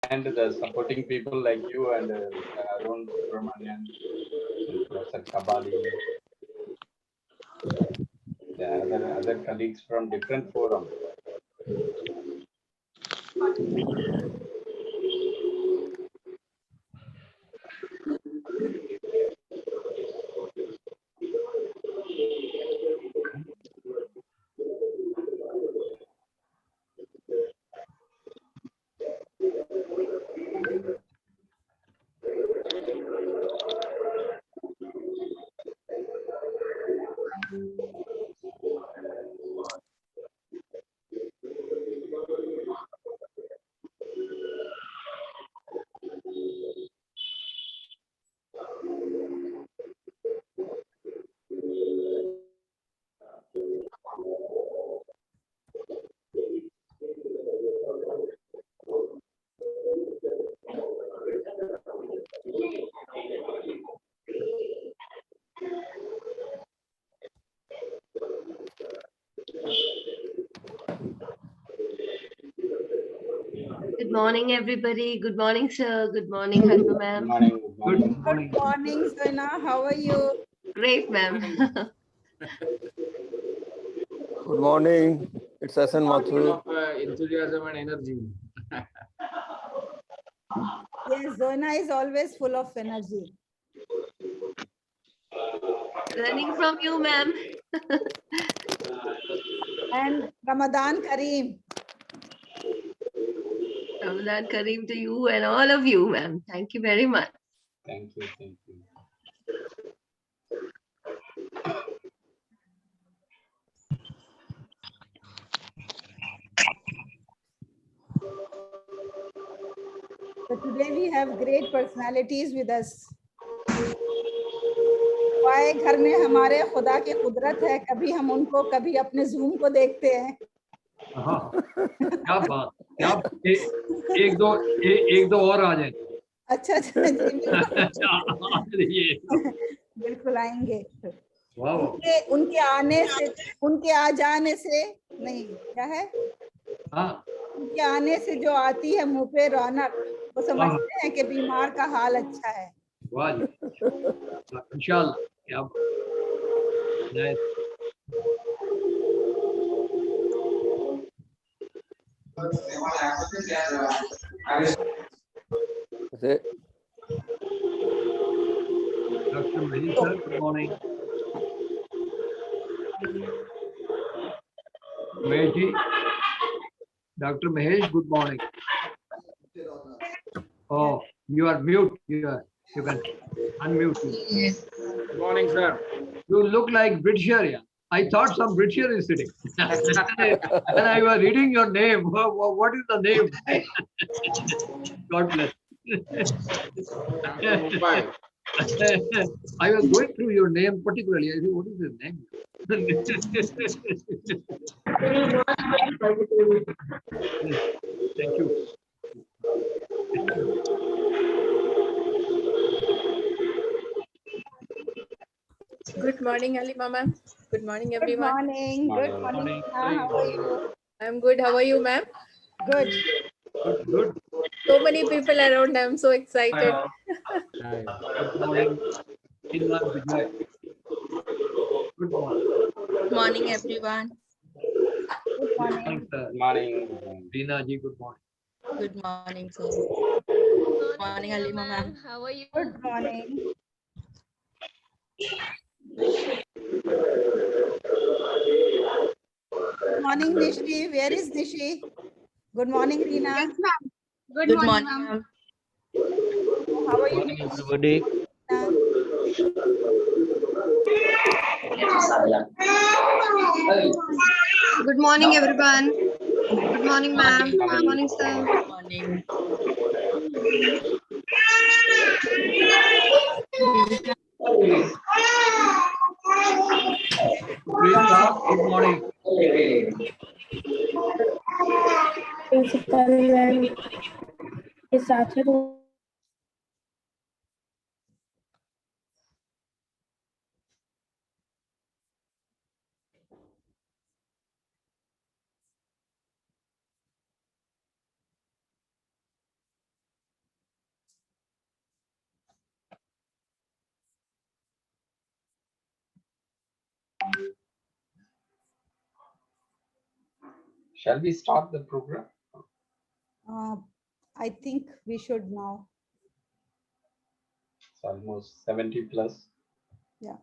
and the supporting people like you and Arun Subramanian and Professor Kabali, the other colleagues from different forums. Good morning, everybody. Good morning, sir. Good morning, Halima Good ma'am. morning. Good morning. Good morning, Zoina. How are you? Great, ma'am. Good morning. It's SN Mathur. Of enthusiasm and energy. Yes, Zoina is always full of energy. Learning from you, ma'am. And Ramadan Kareem. Ramadan Kareem to you and all of you, ma'am. Thank you very much. Thank you. Thank you. So today we have great personalities with us. वाए घर में हमारे खुदा की कुदरत है, कभी हम उनको कभी अपने जूम को देखते हैं. क्या बात, क्या एक दो और आ जाए. अच्छा अच्छा जी, ये बिल्कुल आएंगे. वाह, उनके आने से, उनके आ जाने से नहीं, क्या है, हाँ, उनके आने से जो आती है मुंह पे रौनक, वो समझते हैं कि बीमार का हाल अच्छा है. वाह जी, इंशाल्लाह. क्या बात. Nice. Say, Dr. Mahesh sir, good morning. Mahesh ji, Dr. Mahesh, good morning. Oh, you are mute. You can unmute. Yes. Good morning, sir. You look like Britisher. Yeah. I thought some Britisher is sitting. When I was reading your name, what is the name? God bless. I was going through your name particularly. I said, what is his name? Thank you. Good morning, Halima ma'am. Good morning, Good everyone. morning. Good morning. How are you? I'm good. How are you, ma'am? Good. Good. So many people around. I'm so excited. Good morning. Inman Vijay. Good morning. Good morning, everyone. Good Good morning. morning, sir. Good morning. Reena ji, good morning. Good morning, sir. Good morning, Halima ma'am. How are you? Good morning. Good morning, Nishi. Where is Nishi? Good morning, Reena. Yes, ma'am. Good morning, ma'am. How are you? morning, everybody. Good morning, everyone. Good morning, ma'am. Good Good morning, sir. Good morning. Priyanka, good morning. Principal ma'am के साथ Shall we start the program? I think we should now. It's almost 70 plus. Yeah.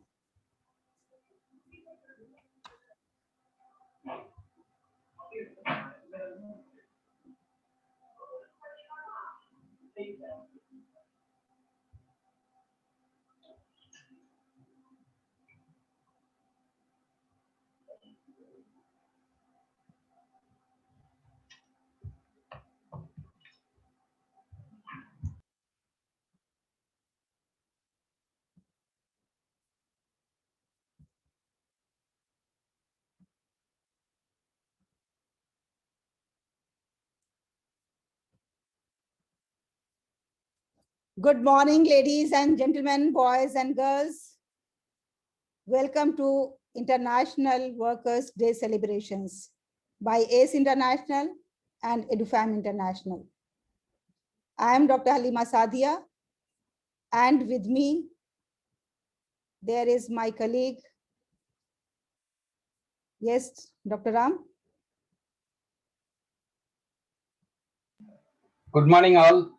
Good morning, ladies and gentlemen, boys and girls. Welcome to International Workers' Day celebrations by ACE International and EduFam International. I am Dr. Halima Sadia, and with me, there is my colleague. Yes, Dr. Ram. Good morning, all.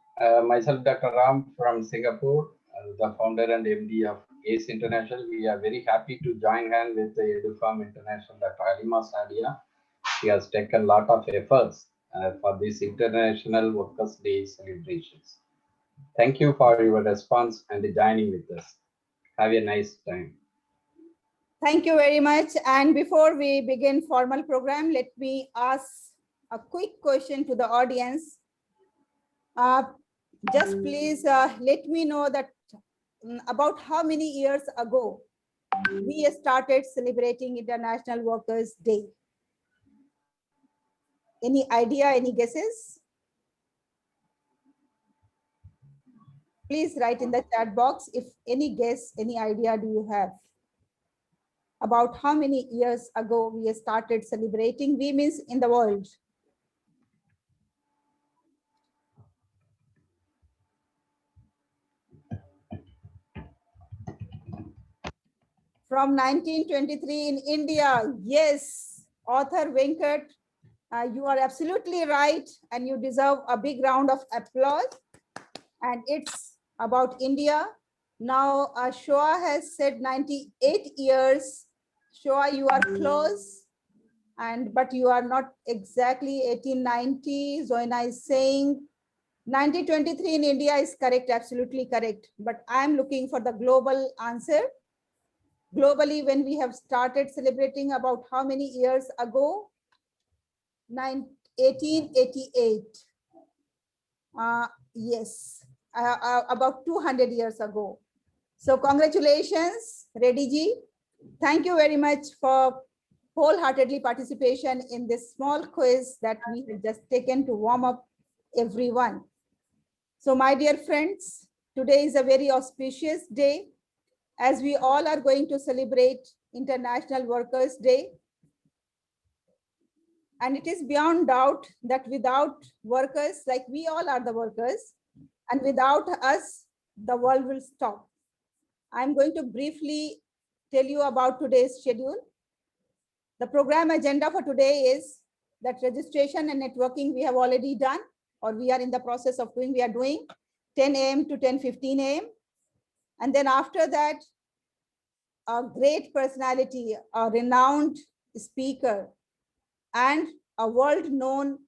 Myself, Dr. Ram from Singapore, the founder and MD of ACE International. We are very happy to join hands with the EduFarm International, Dr. Halima Sadia. She has taken a lot of efforts for this International Workers' Day celebrations. Thank you for your response and joining with us. Have a nice time. Thank you very much. And before we begin formal program, let me ask a quick question to the audience. Just please let me know that about how many years ago we started celebrating International Workers' Day. Any idea, any guesses? Please write in the chat box if any guess, any idea do you have about how many years ago we started celebrating. We means in the world. From 1923 in India. Yes, author Venkat, you are absolutely right, and you deserve a big round of applause. And it's about India. Now, Shoa has said 98 years. Shoa, you are close, but you are not exactly 1890. Zoina is saying 1923 in India is correct, absolutely correct. But I'm looking for the global answer. Globally, when we have started celebrating about how many years ago? 1888. Yes, about 200 years ago. So congratulations, Reddy ji. Thank you very much for wholeheartedly participation in this small quiz that we have just taken to warm up everyone. So my dear friends, today is a very auspicious day as we all are going to celebrate International Workers' Day. And it is beyond doubt that without workers, like we all are the workers, and without us, the world will stop. I'm going to briefly tell you about today's schedule. The program agenda for today is that registration and networking we have already done, or we are in the process of doing. We are doing 10 a.m. to 10:15 a.m. And then after that, a great personality, a renowned speaker, and a world-known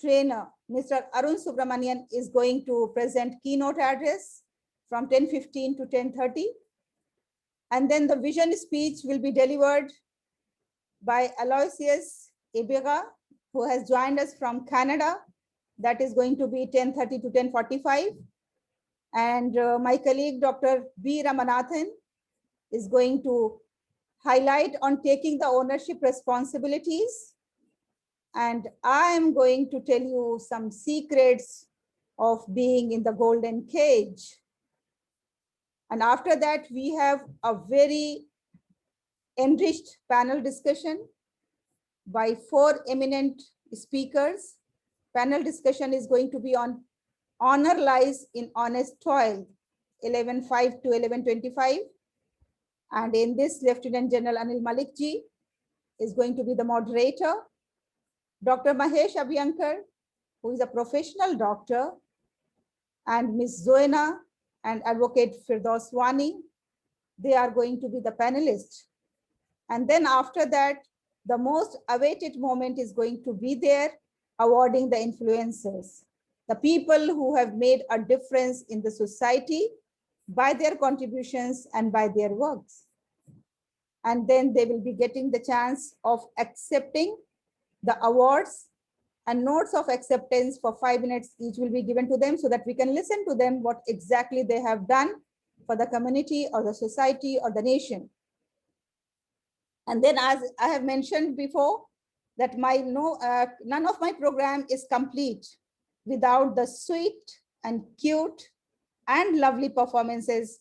trainer, Mr. Arun Subramanian, is going to present keynote address from 10:15 to 10:30. And then the vision speech will be delivered by Aloysius Ibega, who has joined us from Canada. That is going to be 10:30 to 10:45. And my colleague, Dr. B. Ramanathan, is going to highlight on taking the ownership responsibilities. And I am going to tell you some secrets of being in the golden cage. And after that, we have a very enriched panel discussion by 4 eminent speakers. Panel discussion is going to be on honor lies in honest toil, 11:05 to 11:25. And in this, Lieutenant General Anil Malik ji is going to be the moderator. Dr. Mahesh Abhyankar, who is a professional doctor, and Ms. Zoena and Advocate Firdaus Wani. They are going to be the panelists. And then after that, the most awaited moment is going to be there, awarding the influencers, the people who have made a difference in the society by their contributions and by their works. And then they will be getting the chance of accepting the awards, and notes of acceptance for 5 minutes each will be given to them so that we can listen to them what exactly they have done for the community or the society or the nation. And then, as I have mentioned before, that none of my program is complete without the sweet and cute and lovely performances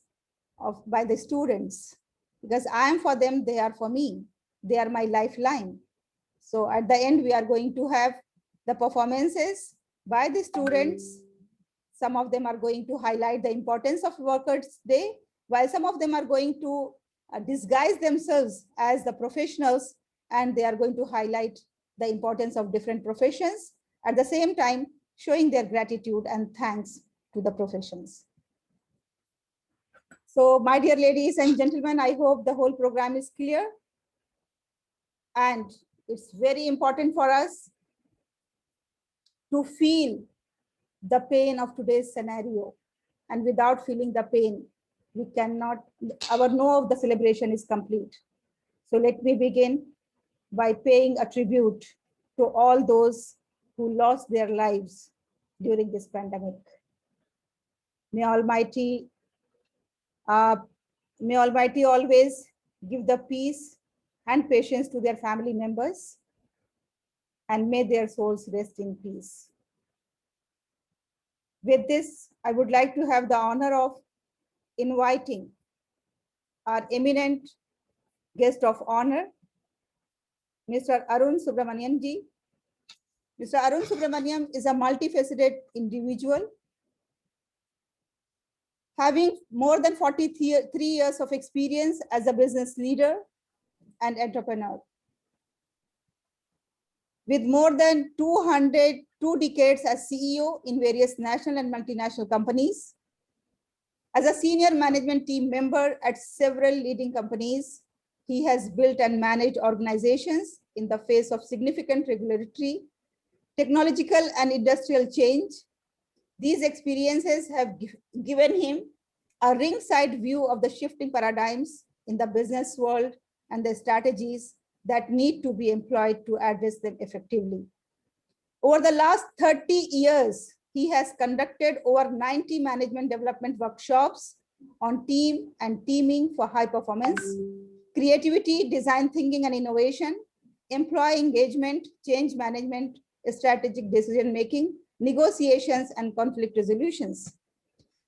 by the students, because I am for them, they are for me. They are my lifeline. So at the end, we are going to have the performances by the students. Some of them are going to highlight the importance of Workers' Day, while some of them are going to disguise themselves as the professionals, and they are going to highlight the importance of different professions, at the same time showing their gratitude and thanks to the professions. So my dear ladies and gentlemen, I hope the whole program is clear. And it's very important for us to feel the pain of today's scenario. And without feeling the pain, we cannot, our no of the celebration is complete. So let me begin by paying a tribute to all those who lost their lives during this pandemic. May Almighty always give the peace and patience to their family members, and may their souls rest in peace. With this, I would like to have the honor of inviting our eminent guest of honor, Mr. Arun Subramaniam ji. Mr. Arun Subramaniam is a multifaceted individual, having more than 43 years of experience as a business leader and entrepreneur. With more than 202 decades as CEO in various national and multinational companies, as a senior management team member at several leading companies, he has built and managed organizations in the face of significant regulatory, technological, and industrial change. These experiences have given him a ringside view of the shifting paradigms in the business world and the strategies that need to be employed to address them effectively. Over the last 30 years, he has conducted over 90 management development workshops on team and teaming for high performance, creativity, design thinking and innovation, employee engagement, change management, strategic decision-making, negotiations, and conflict resolutions.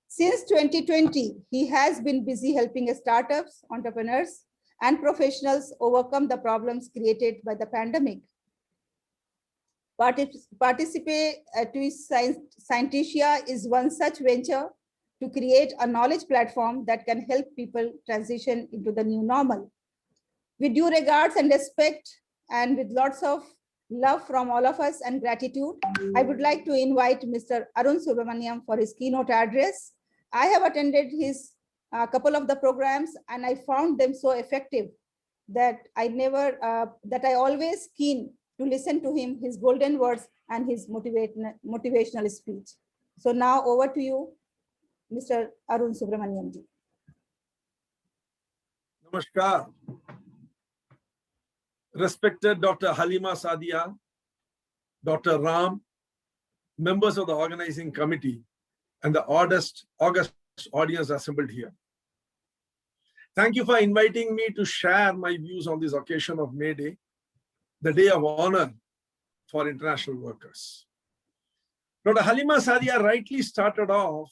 Since 2020, he has been busy helping startups, entrepreneurs, and professionals overcome the created by the pandemic. Participate to Scientia is one such venture to create a knowledge platform that can help people transition into the new normal. With due regards and respect, and with lots of love from all of us and gratitude, I would like to invite Mr. Arun Subramaniam for his keynote address. I have attended his couple of the programs, and I found them so effective that I always keen to listen to him, his golden words, and his motivational speech. So now over to you, Mr. Arun Subramaniam ji. Namaskar. Respected Dr. Halima Saadia, Dr. Ram, members of the organizing committee, and the august audience assembled here. Thank you for inviting me to share my views on this occasion of May Day, the day of honor for international workers. Dr. Halima Saadia rightly started off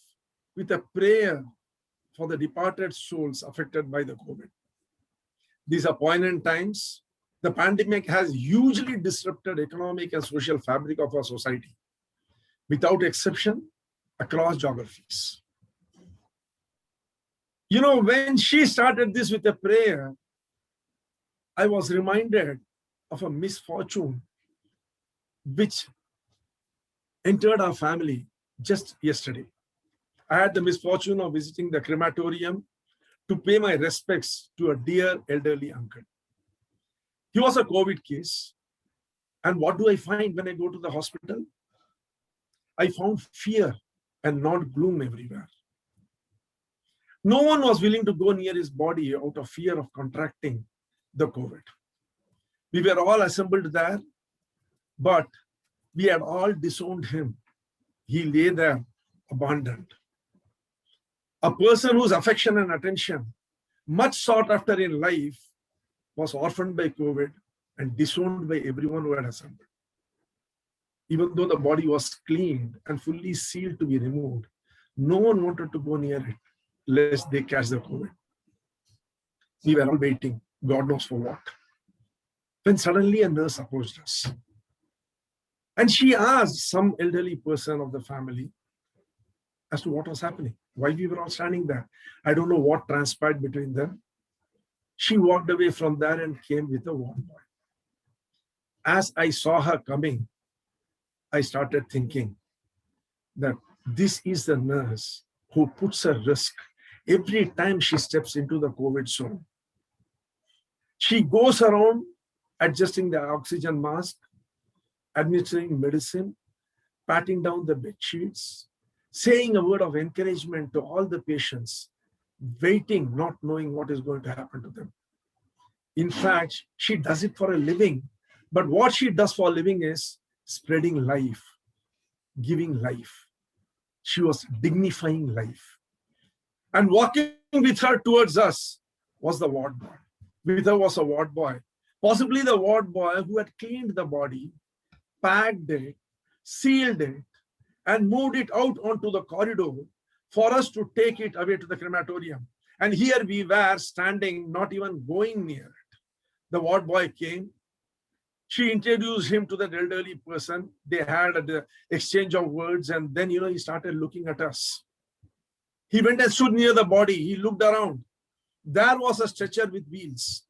with a prayer for the departed souls affected by the COVID. These are poignant times. The pandemic has hugely disrupted economic and social fabric of our society, without exception, across geographies. You know, when she started this with a prayer, I was reminded of a misfortune which entered our family just yesterday. I had the misfortune of visiting the crematorium to pay my respects to a dear elderly uncle. He was a COVID case. And what do I find when I go to the hospital? I found fear and not gloom everywhere. No one was willing to go near his body out of fear of contracting the COVID. We were all assembled there, but we had all disowned him. He lay there abandoned. A person whose affection and attention, much sought after in life, was orphaned by COVID and disowned by everyone who had assembled. Even though the body was cleaned and fully sealed to be removed, no one wanted to go near it lest they catch the COVID. We were all waiting, God knows for what. When suddenly a nurse approached us. And she asked some elderly person of the family as to what was happening, why we were all standing there. I don't know what transpired between them. She walked away from there and came with a ward boy. As I saw her coming, I started thinking that this is the nurse who puts a risk every time she steps into the COVID zone. She goes around adjusting the oxygen mask, administering medicine, patting down the bed sheets, saying a word of encouragement to all the patients, waiting, not knowing what is going to happen to them. In fact, she does it for a living, but what she does for a living is spreading life, giving life. She was dignifying life. And walking with her towards us was the ward boy. With her was a ward boy, possibly the ward boy who had cleaned the body, packed it, sealed it, and moved it out onto the corridor for us to take it away to the crematorium. And here we were standing, not even going near it. The ward boy came. She introduced him to that elderly person. They had an exchange of words, and then, he started looking at us. He went and stood near the body. He looked around. There was a stretcher with wheels.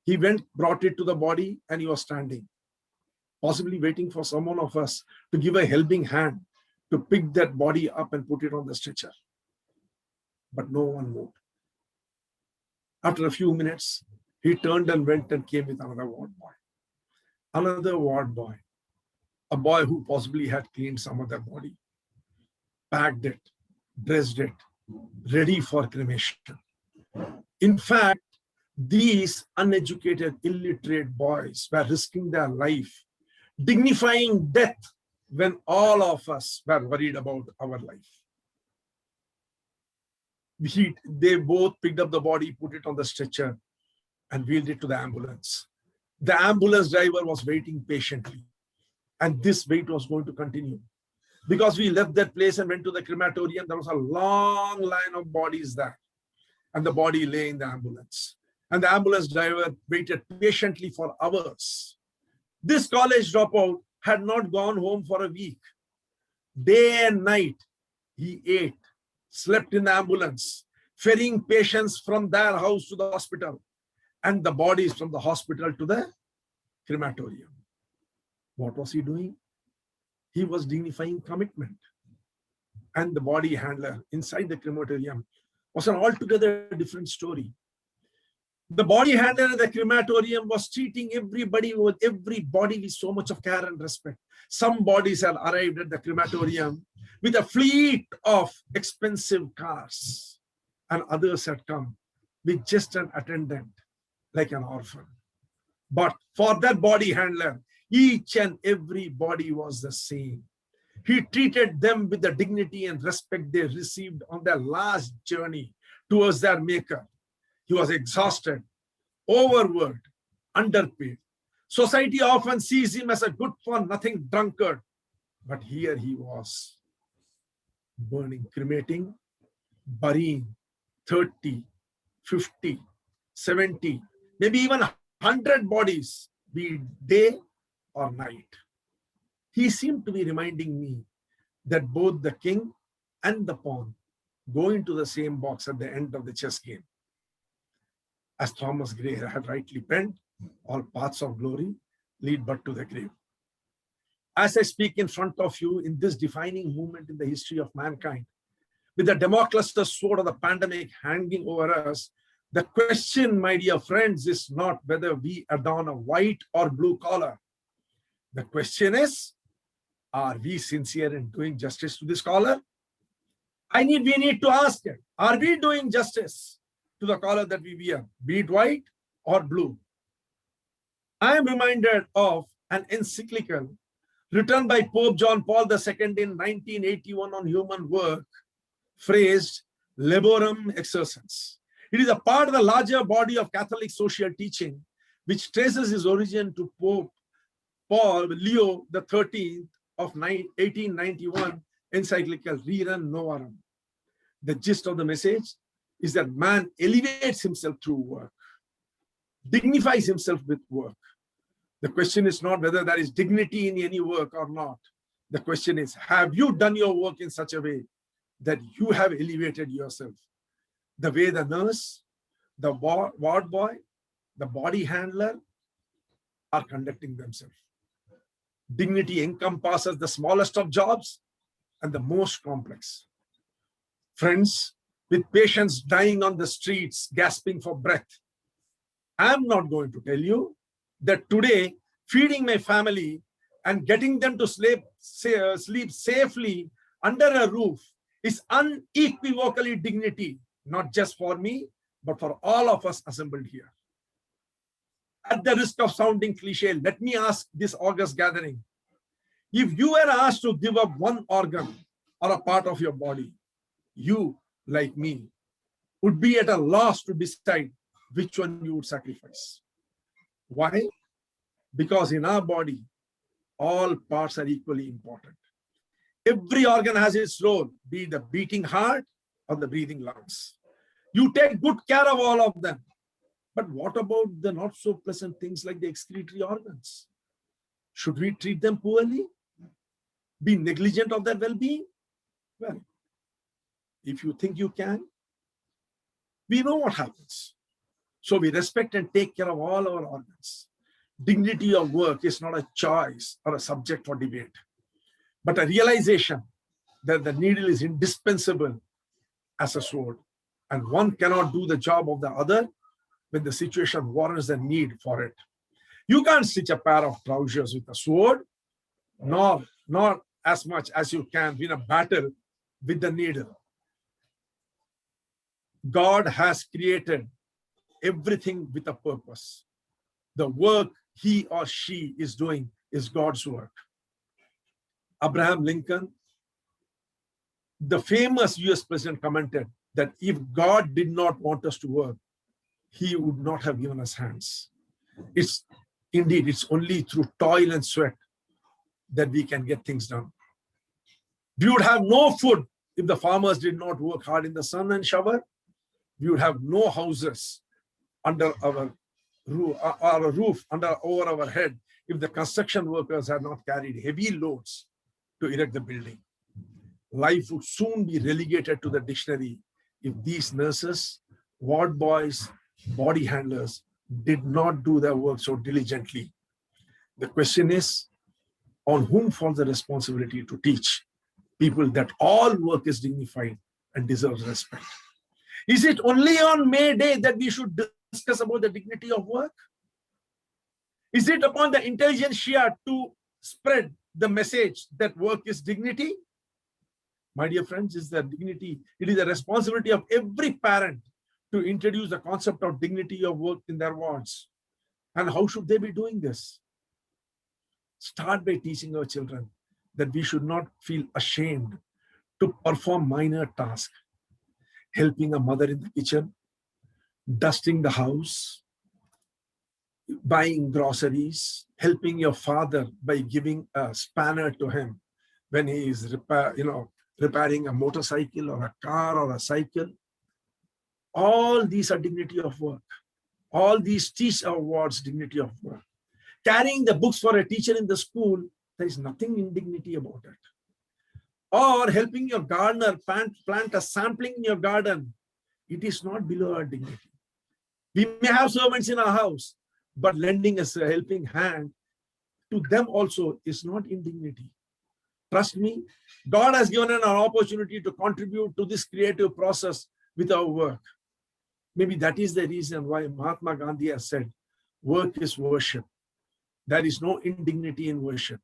He went, brought it to the body, and he was standing, possibly waiting for someone of us to give a helping hand to pick that body up and put it on the stretcher. But no one moved. After a few minutes, he turned and went and came with another ward boy. Another ward boy, a boy who possibly had cleaned some of their body, packed it, dressed it, ready for cremation. In fact, these uneducated, illiterate boys were risking their life, dignifying death when all of us were worried about our life. They both picked up the body, put it on the stretcher, and wheeled it to the ambulance. The ambulance driver was waiting patiently, and this wait was going to continue. Because we left that place and went to the crematorium, there was a long line of bodies there, and the body lay in the ambulance. And the ambulance driver waited patiently for hours. This college dropout had not gone home for a week. Day and night, he ate, slept in the ambulance, ferrying patients from their house to the hospital, and the bodies from the hospital to the crematorium. What was he doing? He was dignifying commitment. And the body handler inside the crematorium was an altogether different story. The body handler in the crematorium was treating everybody with so much of care and respect. Some bodies had arrived at the crematorium with a fleet of expensive cars, and others had come with just an attendant, like an orphan. But for that body handler, each and every body was the same. He treated them with the dignity and respect they received on their last journey towards their maker. He was exhausted, overworked, underpaid. Society often sees him as a good-for-nothing drunkard. But here he was, burning, cremating, burying 30, 50, 70, maybe even 100 bodies, be it day or night. He seemed to be reminding me that both the king and the pawn go into the same box at the end of the chess game. As Thomas Gray had rightly penned, all paths of glory lead but to the grave. as I speak in front of you in this defining moment in the history of mankind, with the Damocles sword of the pandemic hanging over us, the question, my dear friends, is not whether we adorn a white or blue collar. The question is, are we sincere in doing justice to this collar? We need to ask it. Are we doing justice to the collar that we wear, be it white or blue? I am reminded of an encyclical written by Pope John Paul II in 1981 on human work, phrased Laborem Exercens. It is a part of the larger body of Catholic social teaching, which traces its origin to Pope Paul Leo XIII of 1891 encyclical Rerum Novarum. The gist of the message is that man elevates himself through work, dignifies himself with work. The question is not whether there is dignity in any work or not. The question is, have you done your work in such a way that you have elevated yourself? The way the nurse, the ward boy, the body handler are conducting themselves. Dignity encompasses the smallest of jobs and the most complex. Friends, with patients dying on the streets, gasping for breath, I'm not going to tell you that today feeding my family and getting them to sleep safely under a roof is unequivocally dignity, not just for me, but for all of us assembled here. At the risk of sounding cliche, let me ask this august gathering, if you were asked to give up one organ or a part of your body, you, like me, would be at a loss to decide which one you would sacrifice. Why? Because in our body, all parts are equally important. Every organ has its role, be it the beating heart or the breathing lungs. You take good care of all of them. But what about the not so pleasant things like the excretory organs? Should we treat them poorly? Be negligent of their well-being? Well, if you think you can, we know what happens. So we respect and take care of all our organs. Dignity of work is not a choice or a subject for debate, but a realization that the needle is indispensable as a sword, and one cannot do the job of the other when the situation warrants the need for it. You can't stitch a pair of trousers with a sword, nor as much as you can win a battle with the needle. God has created everything with a purpose. The work he or she is doing is God's work. Abraham Lincoln, the famous US president, commented that if God did not want us to work, he would not have given us hands. It's only through toil and sweat that we can get things done. We would have no food if the farmers did not work hard in the sun and shower. We would have no houses under our roof, or a roof over our head if the construction workers had not carried heavy loads to erect the building. Life would soon be relegated to the dictionary if these nurses, ward boys, body handlers did not do their work so diligently. The question is, on whom falls the responsibility to teach people that all work is dignified and deserves respect? Is it only on May Day that we should discuss about the dignity of work? Is it upon the intelligentsia to spread the message that work is dignity? My dear friends, is the dignity, it is the responsibility of every parent to introduce the concept of dignity of work in their wards. And how should they be doing this? Start by teaching our children that we should not feel ashamed to perform minor tasks, helping a mother in the kitchen, dusting the house, buying groceries, helping your father by giving a spanner to him when he is repairing a motorcycle or a car or a cycle. All these are dignity of work. All these teach our wards dignity of work. Carrying the books for a teacher in the school, there is nothing indignity about it. Or helping your gardener plant a sapling in your garden, it is not below our dignity. We may have servants in our house, but lending us a helping hand to them also is not indignity. Trust me, God has given us an opportunity to contribute to this creative process with our work. Maybe that is the reason why Mahatma Gandhi has said, work is worship. There is no indignity in worship.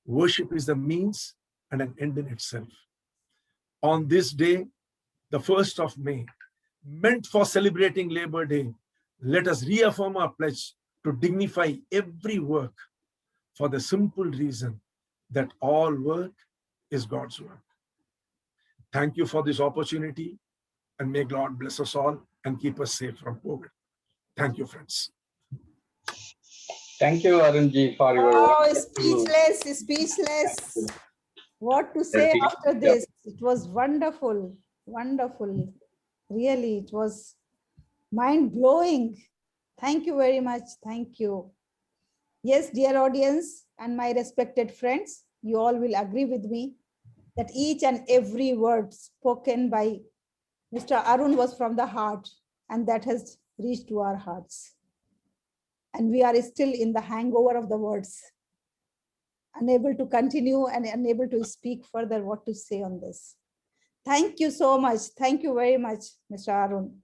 Worship is the means and an end in itself. On this day, the 1st of May, meant for celebrating Labor Day, let us reaffirm our pledge to dignify every work for the simple reason that all work is God's work. Thank you for this opportunity, and may God bless us all and keep us safe from COVID. Thank you, friends. Thank you, Arunji, for your Oh, speechless. What to say after this? It was wonderful, wonderful. Really, it was mind-blowing. Thank you very much. Thank you. Yes, dear audience and my respected friends, you all will agree with me that each and every word spoken by Mr. Arun was from the heart, and that has reached to our hearts. And we are still in the hangover of the words, unable to continue and unable to speak further what to say on this. Thank you so much. Thank you very much, Mr. Arun.